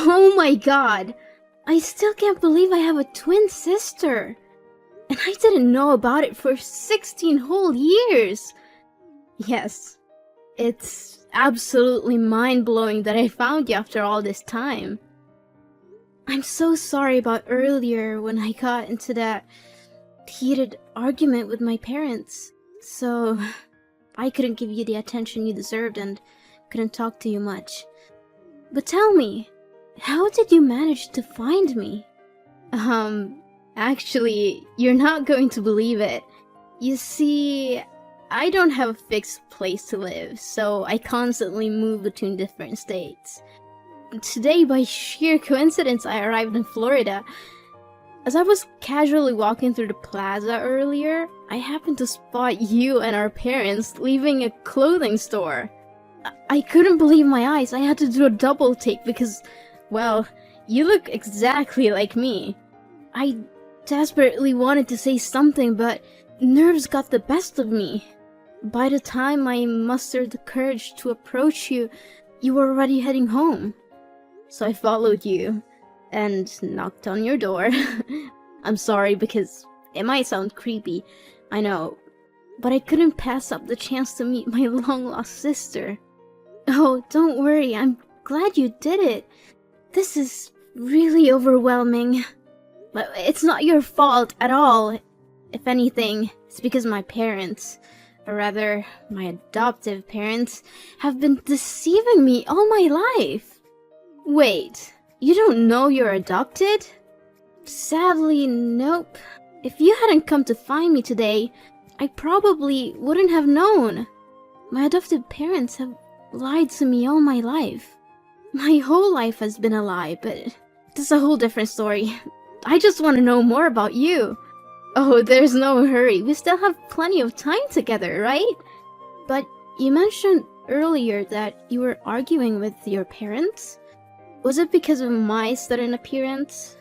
Oh my god! I still can't believe I have a twin sister! And I didn't know about it for 16 whole years! Yes, it's absolutely mind-blowing that I found you after all this time. I'm so sorry about earlier when I got into that heated argument with my parents. So, I couldn't give you the attention you deserved and couldn't talk to you much. But tell me, how did you manage to find me? Actually, you're not going to believe it. You see, I don't have a fixed place to live, so I constantly move between different states. Today, by sheer coincidence, I arrived in Florida. As I was casually walking through the plaza earlier, I happened to spot you and our parents leaving a clothing store. I couldn't believe my eyes. I had to do a double take because, well, you look exactly like me. I desperately wanted to say something, but nerves got the best of me. By the time I mustered the courage to approach you, you were already heading home. So I followed you and knocked on your door. I'm sorry because it might sound creepy, I know, but I couldn't pass up the chance to meet my long-lost sister. Oh, don't worry, I'm glad you did it. This is really overwhelming. But it's not your fault at all. If anything, it's because my parents, or rather, my adoptive parents, have been deceiving me all my life. Wait, you don't know you're adopted? Sadly, nope. If you hadn't come to find me today, I probably wouldn't have known. My adoptive parents have lied to me all my life. My whole life has been a lie, but that's a whole different story. I just want to know more about you. Oh, there's no hurry. We still have plenty of time together, right? But you mentioned earlier that you were arguing with your parents? Was it because of my sudden appearance?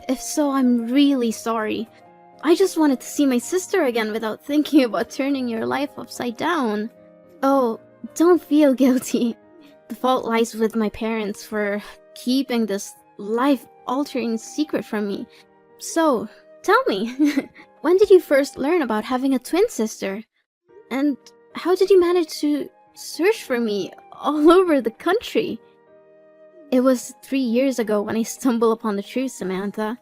If so, I'm really sorry. I just wanted to see my sister again without thinking about turning your life upside down. Oh, don't feel guilty. The fault lies with my parents for keeping this life-altering secret from me. So, tell me, when did you first learn about having a twin sister? And how did you manage to search for me all over the country? It was 3 years ago when I stumbled upon the truth, Samantha.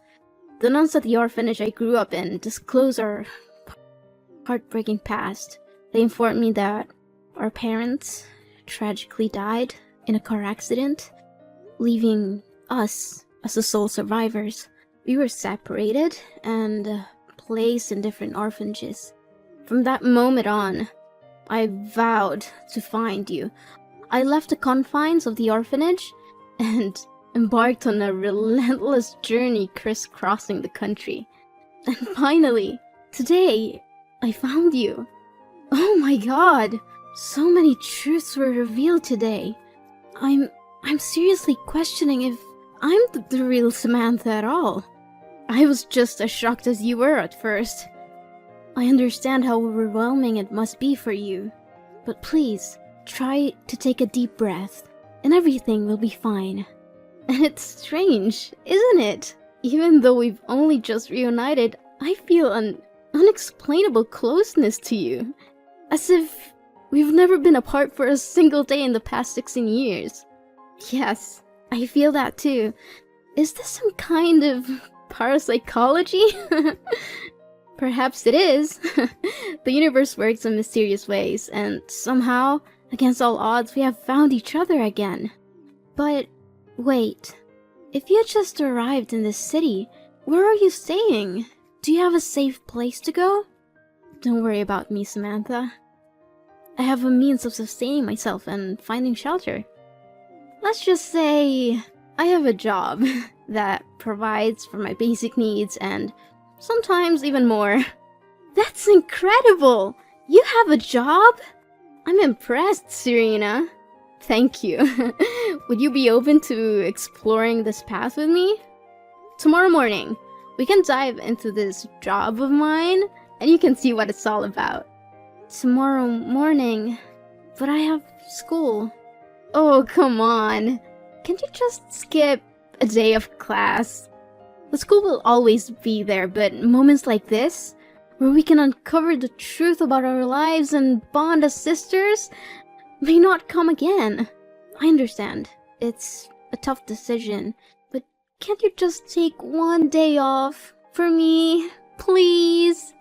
The nuns at the orphanage I grew up in disclosed our heartbreaking past. They informed me that our parents tragically died in a car accident, leaving us as the sole survivors. We were separated and placed in different orphanages. From that moment on, I vowed to find you. I left the confines of the orphanage and embarked on a relentless journey crisscrossing the country. And finally, today, I found you. Oh my god! So many truths were revealed today. I'm seriously questioning if I'm the real Samantha at all. I was just as shocked as you were at first. I understand how overwhelming it must be for you. But please, try to take a deep breath, and everything will be fine. And it's strange, isn't it? Even though we've only just reunited, I feel an unexplainable closeness to you. As if we've never been apart for a single day in the past 16 years. Yes, I feel that too. Is this some kind of parapsychology? Perhaps it is. The universe works in mysterious ways, and somehow, against all odds, we have found each other again. But wait, if you just arrived in this city, where are you staying? Do you have a safe place to go? Don't worry about me, Samantha. I have a means of sustaining myself and finding shelter. Let's just say I have a job that provides for my basic needs and sometimes even more. That's incredible! You have a job? I'm impressed, Serena. Thank you. Would you be open to exploring this path with me? Tomorrow morning, we can dive into this job of mine and you can see what it's all about. Tomorrow morning? But I have school. Oh, come on. Can't you just skip a day of class. The school will always be there, but moments like this, where we can uncover the truth about our lives and bond as sisters, may not come again. I understand. It's a tough decision, but can't you just take one day off for me, please?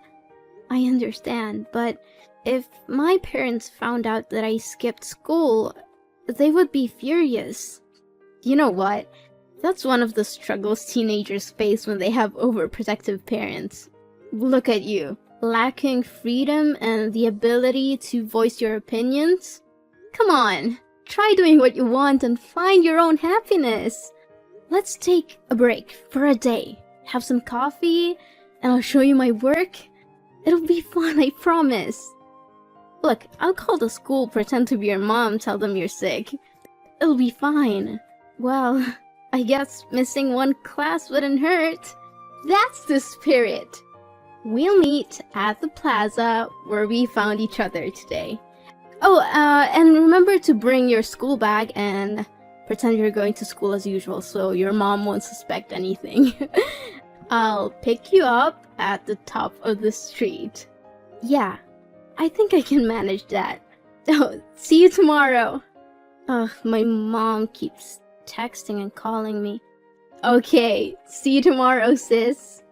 I understand, but if my parents found out that I skipped school, they would be furious. You know what? That's one of the struggles teenagers face when they have overprotective parents. Look at you, lacking freedom and the ability to voice your opinions. Come on, try doing what you want and find your own happiness. Let's take a break for a day, have some coffee, and I'll show you my work. It'll be fun, I promise. Look, I'll call the school, pretend to be your mom, tell them you're sick. It'll be fine. Well, I guess missing one class wouldn't hurt. That's the spirit. We'll meet at the plaza where we found each other today. Oh, and remember to bring your school bag and pretend you're going to school as usual so your mom won't suspect anything. I'll pick you up at the top of the street. Yeah, I think I can manage that. Oh, see you tomorrow. Ugh, my mom keeps texting and calling me. Okay, see you tomorrow, sis.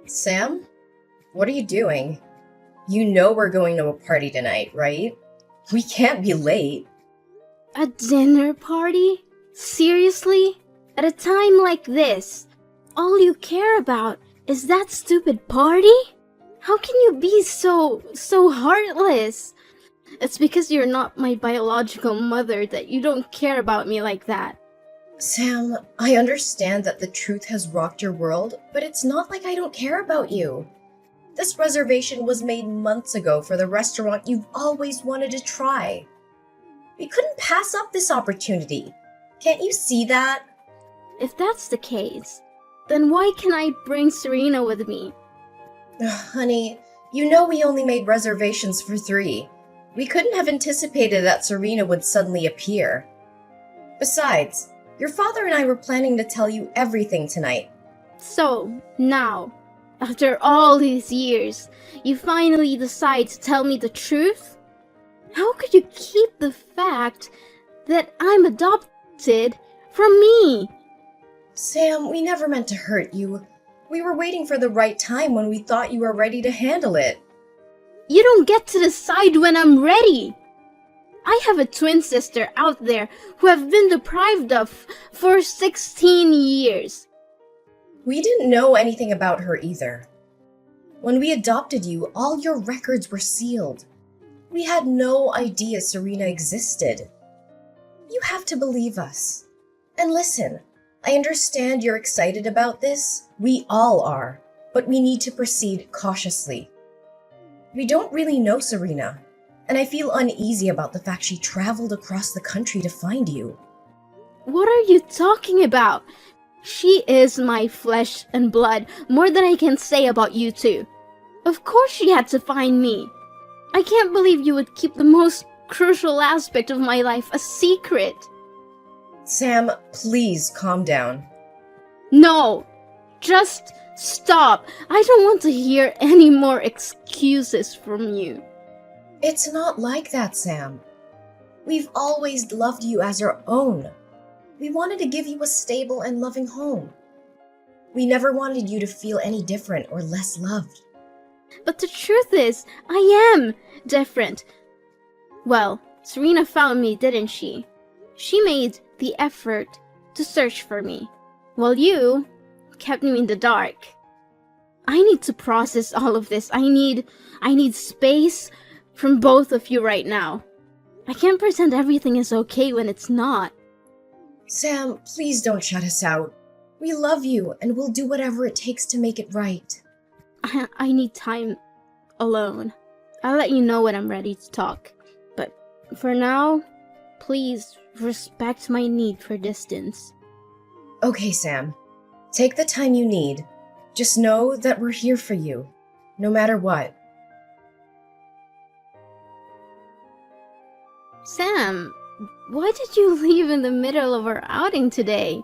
Sam? What are you doing? You know we're going to a party tonight, right? We can't be late. A dinner party? Seriously? At a time like this, all you care about is that stupid party? How can you be so heartless? It's because you're not my biological mother that you don't care about me like that. Sam, I understand that the truth has rocked your world, but it's not like I don't care about you. This reservation was made months ago for the restaurant you've always wanted to try. We couldn't pass up this opportunity. Can't you see that? If that's the case, then why can I bring Serena with me? Honey, you know we only made reservations for 3. We couldn't have anticipated that Serena would suddenly appear. Besides, your father and I were planning to tell you everything tonight. So, now, after all these years, you finally decide to tell me the truth? How could you keep the fact that I'm adopted from me? Sam, we never meant to hurt you. We were waiting for the right time when we thought you were ready to handle it. You don't get to decide when I'm ready. I have a twin sister out there who I've been deprived of for 16 years. We didn't know anything about her either. When we adopted you, all your records were sealed. We had no idea Serena existed. You have to believe us. And listen, I understand you're excited about this. We all are. But we need to proceed cautiously. We don't really know Serena, and I feel uneasy about the fact she traveled across the country to find you. What are you talking about? She is my flesh and blood, more than I can say about you two. Of course she had to find me. I can't believe you would keep the most crucial aspect of my life a secret. Sam, please calm down. No, just stop. I don't want to hear any more excuses from you. It's not like that, Sam. We've always loved you as our own. We wanted to give you a stable and loving home. We never wanted you to feel any different or less loved. But the truth is, I am different. Well, Serena found me, didn't she? She made the effort to search for me, while you kept me in the dark. I need to process all of this. I need space from both of you right now. I can't pretend everything is okay when it's not. Sam, please don't shut us out. We love you, and we'll do whatever it takes to make it right. I need time alone. I'll let you know when I'm ready to talk. But for now, please respect my need for distance. Okay, Sam. Take the time you need. Just know that we're here for you, no matter what. Sam, Why did you leave in the middle of our outing today?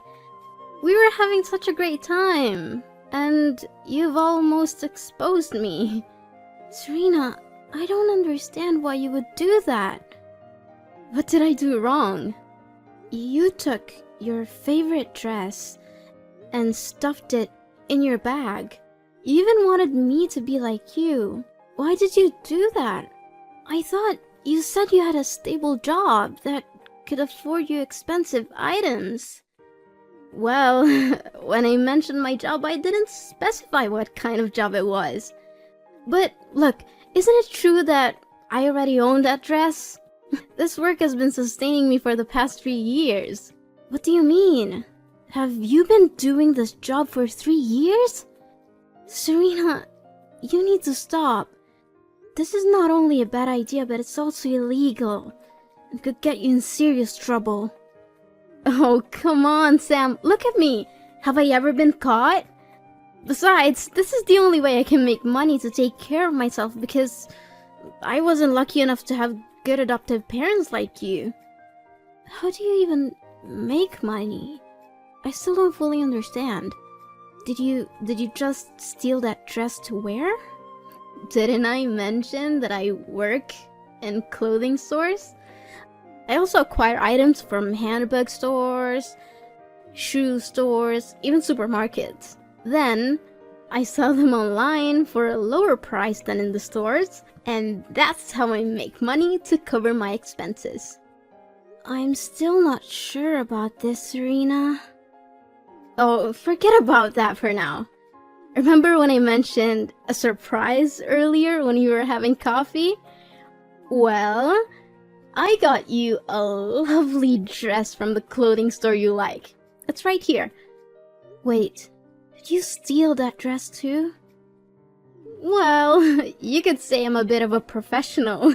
We were having such a great time, and you've almost exposed me. Serena, I don't understand why you would do that. What did I do wrong? You took your favorite dress and stuffed it in your bag. You even wanted me to be like you. Why did you do that? I thought you said you had a stable job that could afford you expensive items. Well, when I mentioned my job, I didn't specify what kind of job it was. But look, isn't it true that I already own that dress? This work has been sustaining me for the past 3 years. What do you mean? Have you been doing this job for 3 years? Serena, you need to stop. This is not only a bad idea, but it's also illegal. It could get you in serious trouble. Oh, come on, Sam. Look at me. Have I ever been caught? Besides, this is the only way I can make money to take care of myself because I wasn't lucky enough to have good adoptive parents like you. How do you even make money? I still don't fully understand. Did you just steal that dress to wear? Didn't I mention that I work in clothing stores? I also acquire items from handbag stores, shoe stores, even supermarkets. Then, I sell them online for a lower price than in the stores, and that's how I make money to cover my expenses. I'm still not sure about this, Serena. Oh, forget about that for now. Remember when I mentioned a surprise earlier when you were having coffee? Well, I got you a lovely dress from the clothing store you like. It's right here. Wait, did you steal that dress too? Well, you could say I'm a bit of a professional.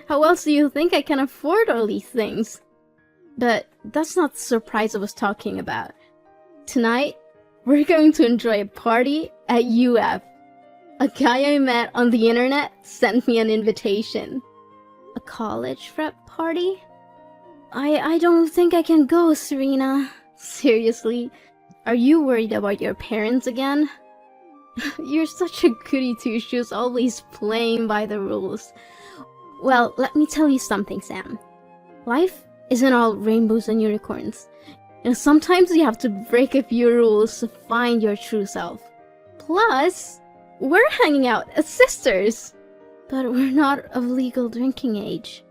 How else do you think I can afford all these things? But that's not the surprise I was talking about. Tonight, we're going to enjoy a party at UF. A guy I met on the internet sent me an invitation. A college prep party? I don't think I can go, Serena. Seriously, are you worried about your parents again? You're such a goody two-shoes, always playing by the rules. Well, let me tell you something, Sam. Life isn't all rainbows and unicorns. Sometimes you have to break a few rules to find your true self. Plus, we're hanging out as sisters. But we're not of legal drinking age.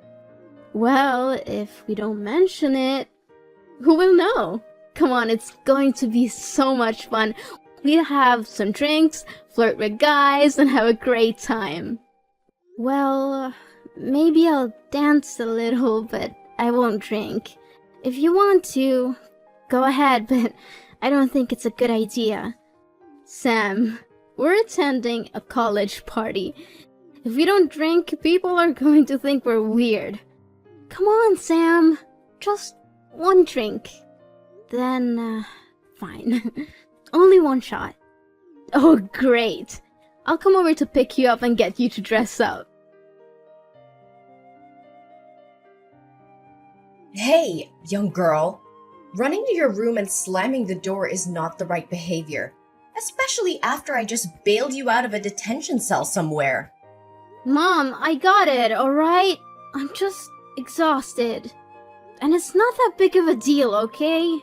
Well, if we don't mention it, who will know? Come on, it's going to be so much fun. We'll have some drinks, flirt with guys, and have a great time. Well, maybe I'll dance a little, but I won't drink. If you want to, go ahead, but I don't think it's a good idea. Sam, we're attending a college party. If we don't drink, people are going to think we're weird. Come on, Sam. Just one drink. Then, fine. Only one shot. Oh, great. I'll come over to pick you up and get you to dress up. Hey, young girl. Running to your room and slamming the door is not the right behavior. Especially after I just bailed you out of a detention cell somewhere. Mom, I got it, alright? I'm just exhausted. And it's not that big of a deal, okay?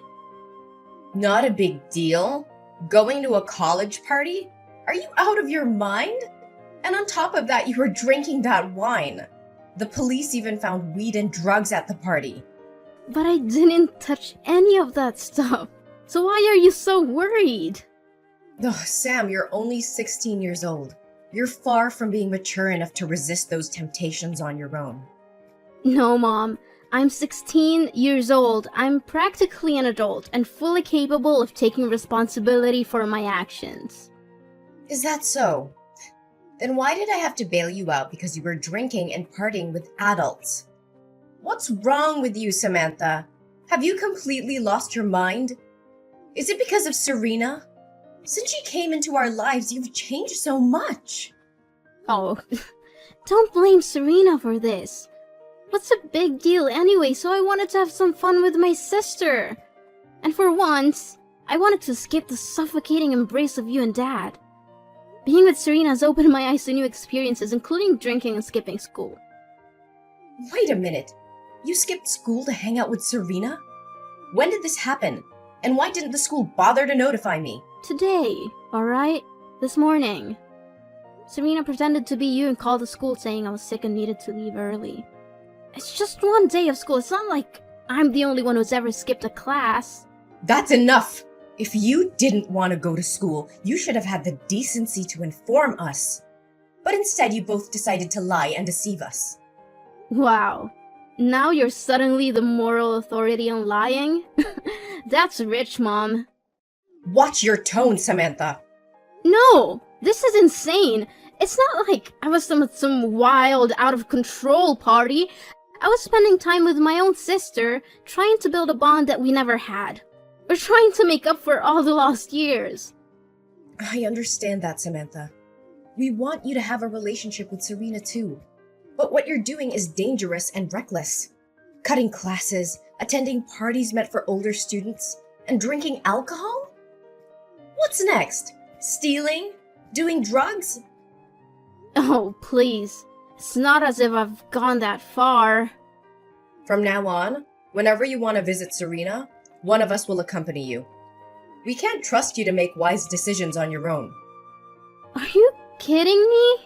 Not a big deal? Going to a college party? Are you out of your mind? And on top of that, you were drinking that wine. The police even found weed and drugs at the party. But I didn't touch any of that stuff. So why are you so worried? Ugh, Sam, you're only 16 years old. You're far from being mature enough to resist those temptations on your own. No, Mom. I'm 16 years old. I'm practically an adult and fully capable of taking responsibility for my actions. Is that so? Then why did I have to bail you out because you were drinking and partying with adults? What's wrong with you, Samantha? Have you completely lost your mind? Is it because of Serena? Since she came into our lives, you've changed so much. Oh, don't blame Serena for this. What's a big deal anyway? So I wanted to have some fun with my sister. And for once, I wanted to escape the suffocating embrace of you and Dad. Being with Serena has opened my eyes to new experiences, including drinking and skipping school. Wait a minute. You skipped school to hang out with Serena? When did this happen? And why didn't the school bother to notify me? Today, alright? This morning. Serena pretended to be you and called the school saying I was sick and needed to leave early. It's just one day of school. It's not like I'm the only one who's ever skipped a class. That's enough! If you didn't want to go to school, you should have had the decency to inform us. But instead, you both decided to lie and deceive us. Wow. Now you're suddenly the moral authority on lying? That's rich, Mom. Watch your tone, Samantha. No! This is insane! It's not like I was some wild, out-of-control party. I was spending time with my own sister, trying to build a bond that we never had. We're trying to make up for all the lost years. I understand that, Samantha. We want you to have a relationship with Serena too. But what you're doing is dangerous and reckless. Cutting classes, attending parties meant for older students, and drinking alcohol? What's next? Stealing? Doing drugs? Oh, please. It's not as if I've gone that far. From now on, whenever you want to visit Serena, one of us will accompany you. We can't trust you to make wise decisions on your own. Are you kidding me?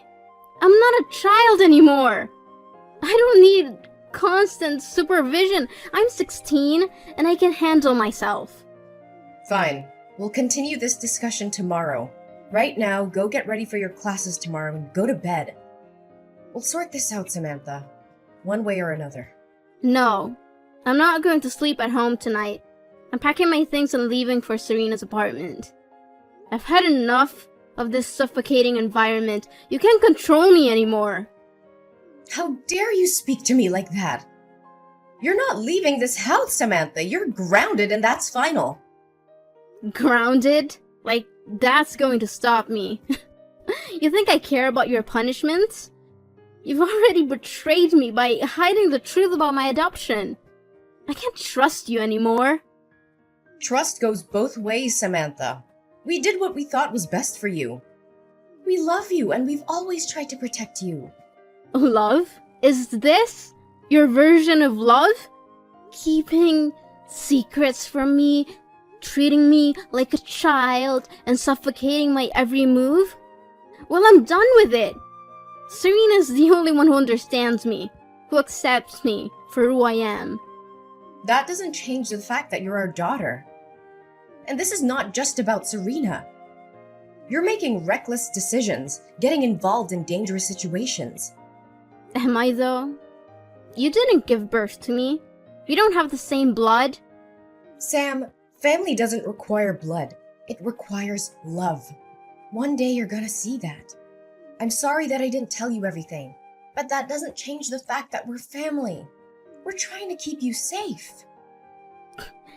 I'm not a child anymore. I don't need constant supervision. I'm 16 and I can handle myself. Fine. We'll continue this discussion tomorrow. Right now, go get ready for your classes tomorrow and go to bed. We'll sort this out, Samantha. One way or another. No. I'm not going to sleep at home tonight. I'm packing my things and leaving for Serena's apartment. I've had enough of this suffocating environment. You can't control me anymore. How dare you speak to me like that? You're not leaving this house, Samantha. You're grounded and that's final. Grounded? Like, that's going to stop me. You think I care about your punishments? You've already betrayed me by hiding the truth about my adoption. I can't trust you anymore. Trust goes both ways, Samantha. We did what we thought was best for you. We love you and we've always tried to protect you. Love? Is this your version of love? Keeping secrets from me, treating me like a child, and suffocating my every move? Well, I'm done with it. Serena's the only one who understands me, who accepts me for who I am. That doesn't change the fact that you're our daughter. And this is not just about Serena. You're making reckless decisions, getting involved in dangerous situations. Am I though? You didn't give birth to me. We don't have the same blood. Sam, family doesn't require blood. It requires love. One day you're gonna see that. I'm sorry that I didn't tell you everything, but that doesn't change the fact that we're family. We're trying to keep you safe.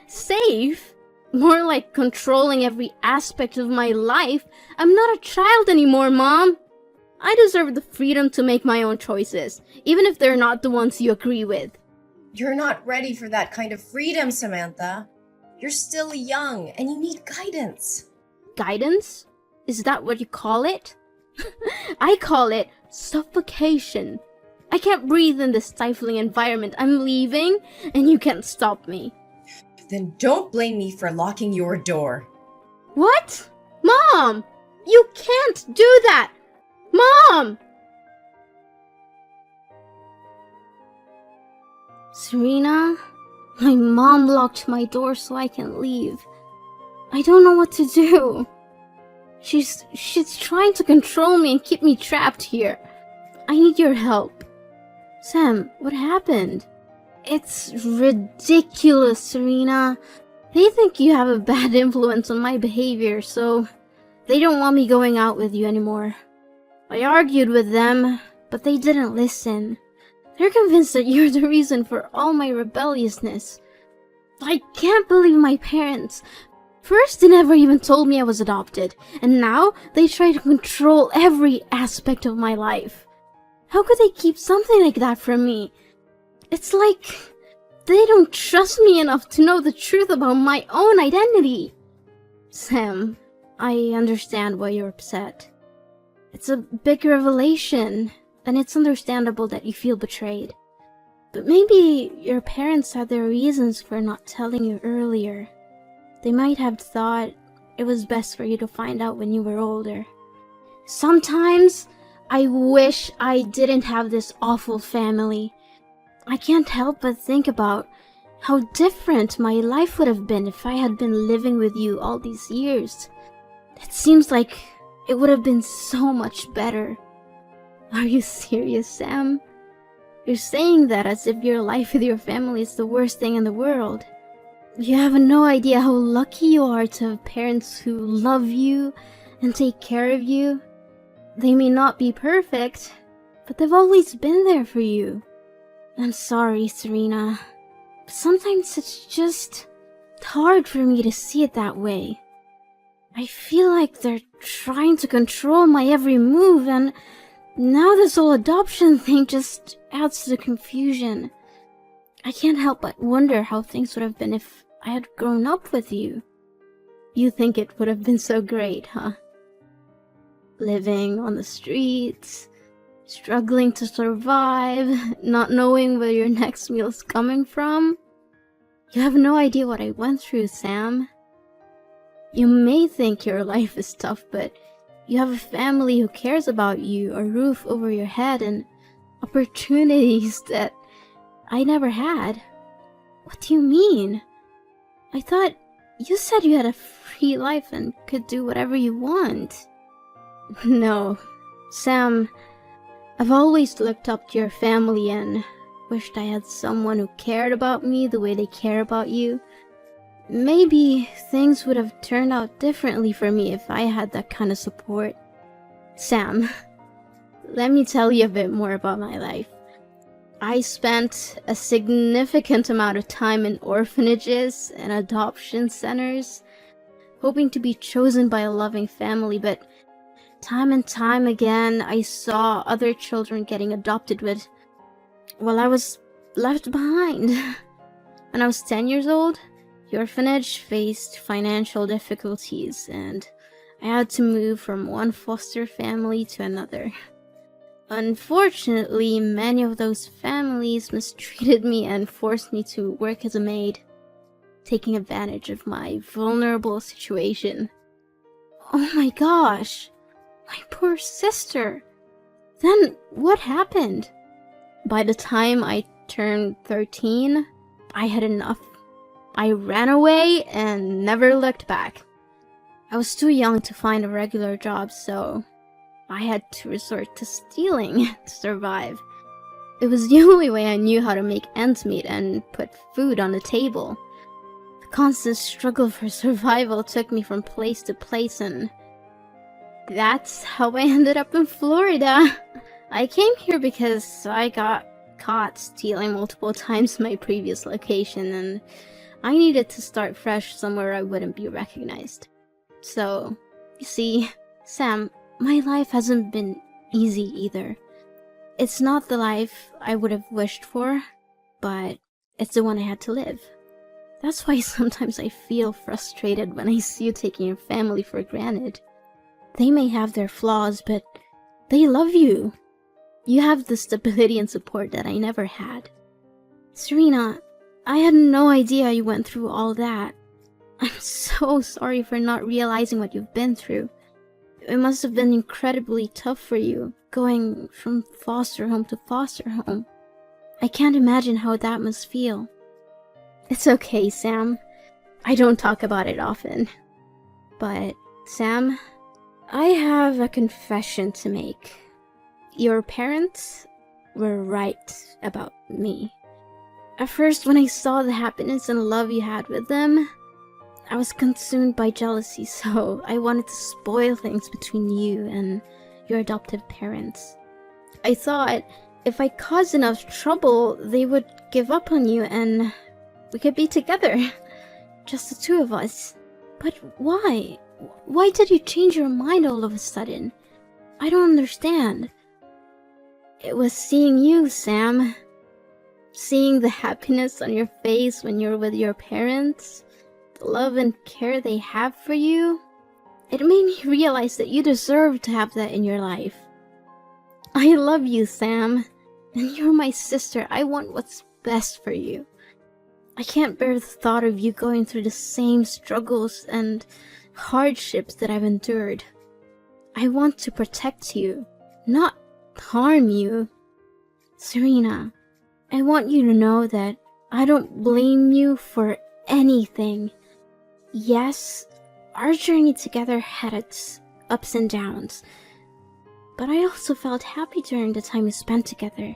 Safe? More like controlling every aspect of my life. I'm not a child anymore, Mom. I deserve the freedom to make my own choices, even if they're not the ones you agree with. You're not ready for that kind of freedom, Samantha. You're still young and you need guidance. Guidance? Is that what you call it? I call it suffocation. I can't breathe in this stifling environment. I'm leaving, and you can't stop me. Then don't blame me for locking your door. What? Mom! You can't do that! Mom! Serena, my mom locked my door so I can leave. I don't know what to do. She's trying to control me and keep me trapped here. I need your help. Sam, what happened? It's ridiculous, Serena. They think you have a bad influence on my behavior, so they don't want me going out with you anymore. I argued with them, but they didn't listen. They're convinced that you're the reason for all my rebelliousness. I can't believe my parents. First, they never even told me I was adopted, and now they try to control every aspect of my life. How could they keep something like that from me? It's like they don't trust me enough to know the truth about my own identity. Sam, I understand why you're upset. It's a big revelation, and it's understandable that you feel betrayed. But maybe your parents had their reasons for not telling you earlier. They might have thought it was best for you to find out when you were older. Sometimes I wish I didn't have this awful family. I can't help but think about how different my life would have been if I had been living with you all these years. It seems like it would have been so much better. Are you serious, Sam? You're saying that as if your life with your family is the worst thing in the world. You have no idea how lucky you are to have parents who love you and take care of you. They may not be perfect, but they've always been there for you. I'm sorry, Serena. But sometimes it's just hard for me to see it that way. I feel like they're trying to control my every move, and now this whole adoption thing just adds to the confusion. I can't help but wonder how things would have been if I had grown up with you. You think it would have been so great, huh? Living on the streets, struggling to survive, not knowing where your next meal's coming from. You have no idea what I went through, Sam. You may think your life is tough, but you have a family who cares about you, a roof over your head, and opportunities that I never had. What do you mean? I thought you said you had a free life and could do whatever you want. No, Sam, I've always looked up to your family and wished I had someone who cared about me the way they care about you. Maybe things would have turned out differently for me if I had that kind of support. Sam, let me tell you a bit more about my life. I spent a significant amount of time in orphanages and adoption centers, hoping to be chosen by a loving family, but time and time again I saw other children getting adopted while I was left behind. When I was 10 years old, the orphanage faced financial difficulties, and I had to move from one foster family to another. Unfortunately, many of those families mistreated me and forced me to work as a maid, taking advantage of my vulnerable situation. Oh my gosh, my poor sister. Then what happened? By the time I turned 13, I had enough. I ran away and never looked back. I was too young to find a regular job, so I had to resort to stealing to survive. It was the only way I knew how to make ends meet and put food on the table. The constant struggle for survival took me from place to place, and that's how I ended up in Florida. I came here because I got caught stealing multiple times in my previous location, and I needed to start fresh somewhere I wouldn't be recognized. So, you see, Sam, my life hasn't been easy either. It's not the life I would have wished for, but it's the one I had to live. That's why sometimes I feel frustrated when I see you taking your family for granted. They may have their flaws, but they love you. You have the stability and support that I never had. Serena, I had no idea you went through all that. I'm so sorry for not realizing what you've been through. It must have been incredibly tough for you, going from foster home to foster home. I can't imagine how that must feel. It's okay, Sam. I don't talk about it often. But, Sam, I have a confession to make. Your parents were right about me. At first, when I saw the happiness and love you had with them, I was consumed by jealousy, so I wanted to spoil things between you and your adoptive parents. I thought if I caused enough trouble, they would give up on you and we could be together. Just the two of us. But why? Why did you change your mind all of a sudden? I don't understand. It was seeing you, Sam. Seeing the happiness on your face when you're with your parents, the love and care they have for you, it made me realize that you deserve to have that in your life. I love you, Sam, and you're my sister. I want what's best for you. I can't bear the thought of you going through the same struggles and hardships that I've endured. I want to protect you, not harm you. Serena, I want you to know that I don't blame you for anything. Yes, our journey together had its ups and downs, but I also felt happy during the time we spent together.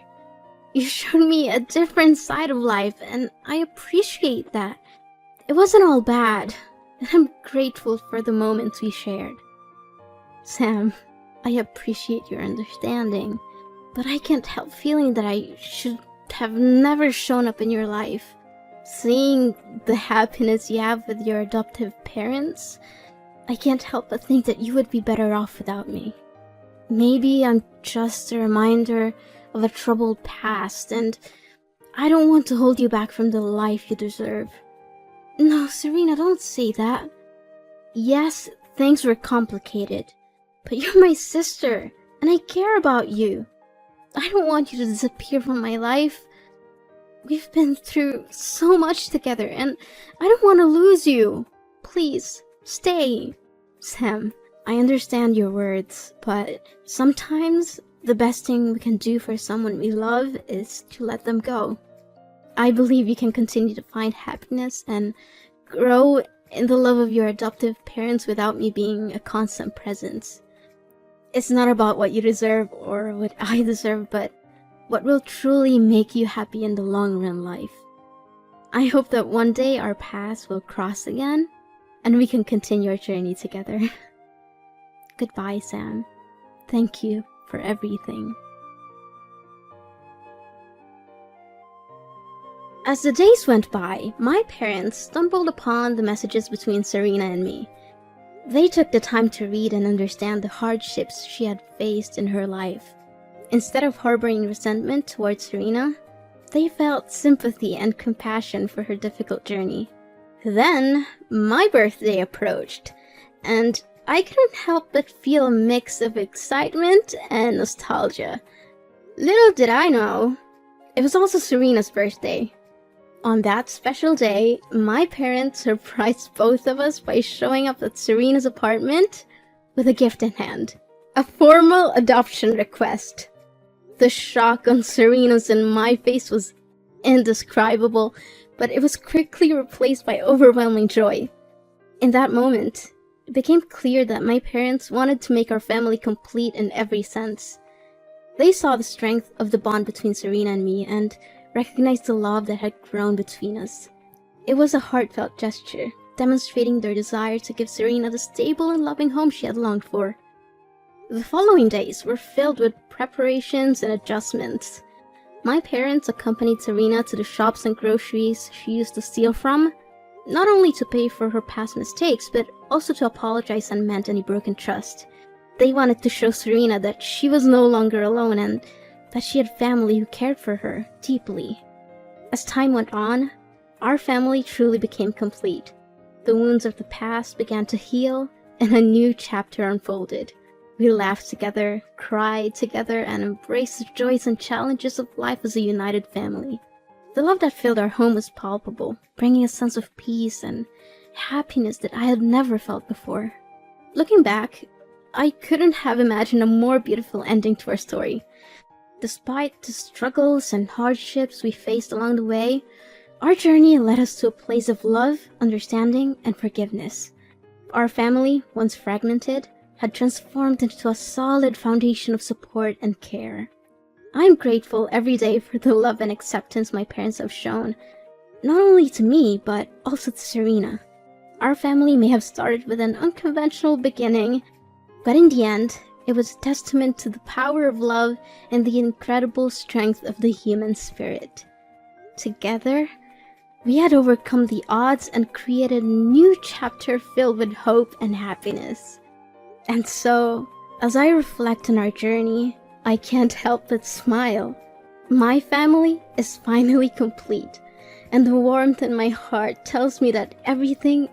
You showed me a different side of life, and I appreciate that. It wasn't all bad, and I'm grateful for the moments we shared. Sam, I appreciate your understanding, but I can't help feeling that I should have never shown up in your life. Seeing the happiness you have with your adoptive parents, I can't help but think that you would be better off without me. Maybe I'm just a reminder of a troubled past, and I don't want to hold you back from the life you deserve. No, Serena, don't say that. Yes, things were complicated, but you're my sister, and I care about you. I don't want you to disappear from my life. We've been through so much together, and I don't want to lose you. Please, stay. Sam, I understand your words, but sometimes the best thing we can do for someone we love is to let them go. I believe you can continue to find happiness and grow in the love of your adoptive parents without me being a constant presence. It's not about what you deserve or what I deserve, but what will truly make you happy in the long run life. I hope that one day our paths will cross again and we can continue our journey together. Goodbye, Sam. Thank you for everything. As the days went by, my parents stumbled upon the messages between Serena and me. They took the time to read and understand the hardships she had faced in her life. Instead of harboring resentment towards Serena, they felt sympathy and compassion for her difficult journey. Then, my birthday approached, and I couldn't help but feel a mix of excitement and nostalgia. Little did I know, it was also Serena's birthday. On that special day, my parents surprised both of us by showing up at Serena's apartment with a gift in hand. A formal adoption request. The shock on Serena's and my face was indescribable, but it was quickly replaced by overwhelming joy. In that moment, it became clear that my parents wanted to make our family complete in every sense. They saw the strength of the bond between Serena and me and recognized the love that had grown between us. It was a heartfelt gesture, demonstrating their desire to give Serena the stable and loving home she had longed for. The following days were filled with preparations and adjustments. My parents accompanied Serena to the shops and groceries she used to steal from, not only to pay for her past mistakes, but also to apologize and mend any broken trust. They wanted to show Serena that she was no longer alone and that she had family who cared for her deeply. As time went on, our family truly became complete. The wounds of the past began to heal, and a new chapter unfolded. We laughed together, cried together, and embraced the joys and challenges of life as a united family. The love that filled our home was palpable, bringing a sense of peace and happiness that I had never felt before. Looking back, I couldn't have imagined a more beautiful ending to our story. Despite the struggles and hardships we faced along the way, our journey led us to a place of love, understanding, and forgiveness. Our family, once fragmented, had transformed into a solid foundation of support and care. I'm grateful every day for the love and acceptance my parents have shown, not only to me, but also to Serena. Our family may have started with an unconventional beginning, but in the end, it was a testament to the power of love and the incredible strength of the human spirit. Together, we had overcome the odds and created a new chapter filled with hope and happiness. And so, as I reflect on our journey, I can't help but smile. My family is finally complete, and the warmth in my heart tells me that everything